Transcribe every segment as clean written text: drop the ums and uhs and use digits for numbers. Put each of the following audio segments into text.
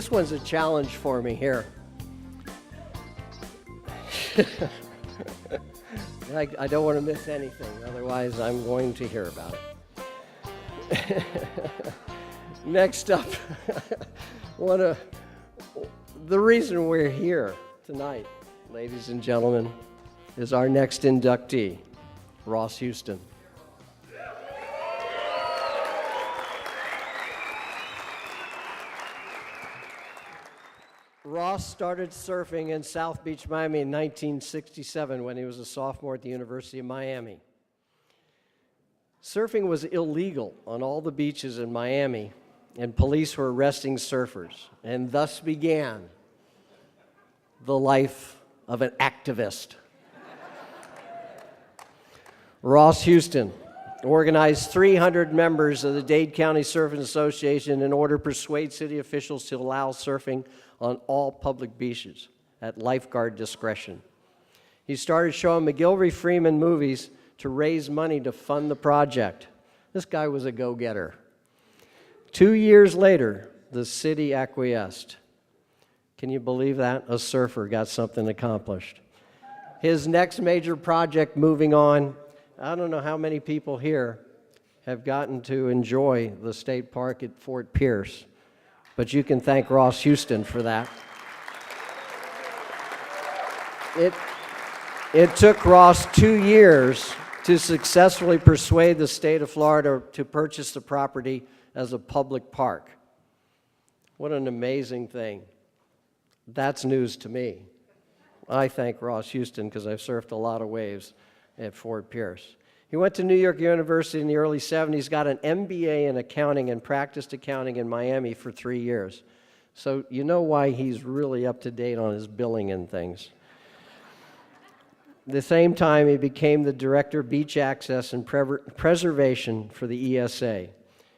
This one's a challenge for me here. I don't want to miss anything, otherwise I'm going to hear about it. Next up, the reason we're here tonight, ladies and gentlemen, is our next inductee, Ross Houston. Ross started surfing in South Beach, Miami in 1967 when he was a sophomore at the University of Miami. Surfing was illegal on all the beaches in Miami, and police were arresting surfers, and thus began the life of an activist. Ross Houston organized 300 members of the Dade County Surfing Association in order to persuade city officials to allow surfing on all public beaches at lifeguard discretion. He started showing McGillivray Freeman movies to raise money to fund the project. This guy was a go-getter. 2 years later, the city acquiesced. Can you believe that? A surfer got something accomplished. His next major project, moving on, I don't know how many people here have gotten to enjoy the state park at Fort Pierce, but you can thank Ross Houston for that. It took Ross 2 years to successfully persuade the state of Florida to purchase the property as a public park. What an amazing thing. That's news to me. I thank Ross Houston because I've surfed a lot of waves at Fort Pierce. He went to New York University in the early 70s, got an MBA in accounting, and practiced accounting in Miami for 3 years. So you know why he's really up to date on his billing and things. At the same time, he became the director of beach access and preservation for the ESA.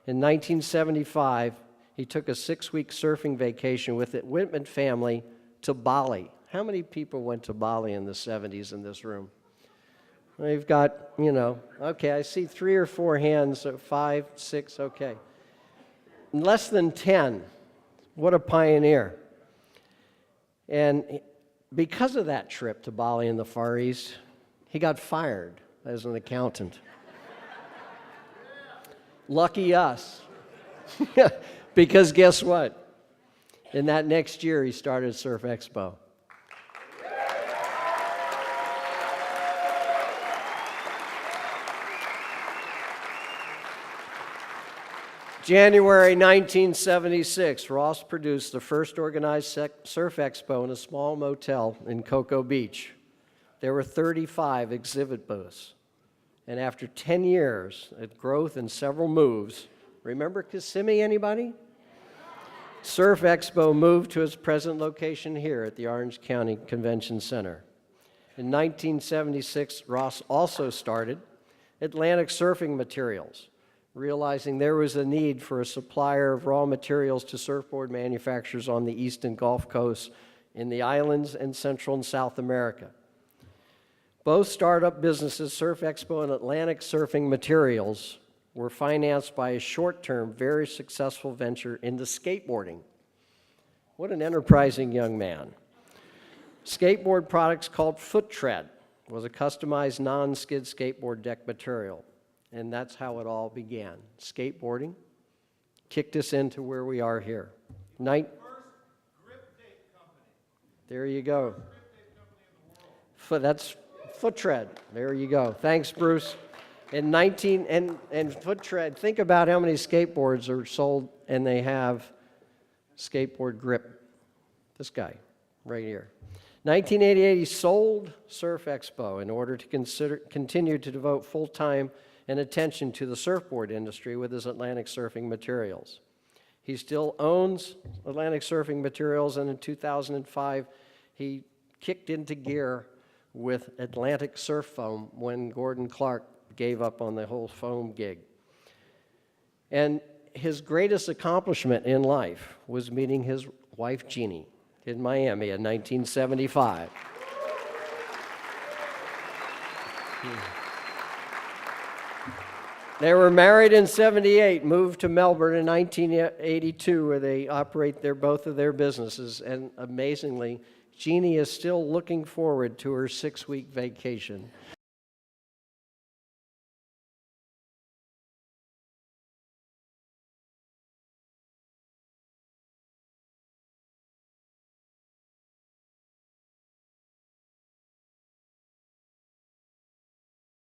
In 1975, he took a 6-week surfing vacation with the Whitman family to Bali. How many people went to Bali in the 70s in this room? We've got, okay, I see 3 or 4 hands, so 5, 6, okay. Less than 10. What a pioneer. And because of that trip to Bali in the Far East, he got fired as an accountant. Lucky us. Because guess what? In that next year, he started Surf Expo. January 1976, Ross produced the first organized surf expo in a small motel in Cocoa Beach. There were 35 exhibit booths. And after 10 years of growth and several moves, remember Kissimmee, anybody? Surf Expo moved to its present location here at the Orange County Convention Center. In 1976, Ross also started Atlantic Surfing Materials, realizing there was a need for a supplier of raw materials to surfboard manufacturers on the eastern Gulf Coast in the islands and Central and South America. Both startup businesses, Surf Expo and Atlantic Surfing Materials, were financed by a short-term, very successful venture into skateboarding. What an enterprising young man. Skateboard products called Foot Tread was a customized non-skid skateboard deck material. And that's how it all began. Skateboarding kicked us into where we are here. First grip tape company. There you go. First grip tape company in the world. That's Foot Tread. There you go. Thanks, Bruce. And Foot Tread, think about how many skateboards are sold and they have skateboard grip. This guy right here. 1988, he sold Surf Expo in order to continue to devote full-time and attention to the surfboard industry with his Atlantic Surfing Materials. He still owns Atlantic Surfing Materials, and in 2005, he kicked into gear with Atlantic Surf Foam when Gordon Clark gave up on the whole foam gig. And his greatest accomplishment in life was meeting his wife, Jeannie, in Miami in 1975. They were married in 78, moved to Melbourne in 1982, where they operate both of their businesses. And amazingly, Jeannie is still looking forward to her 6-week vacation.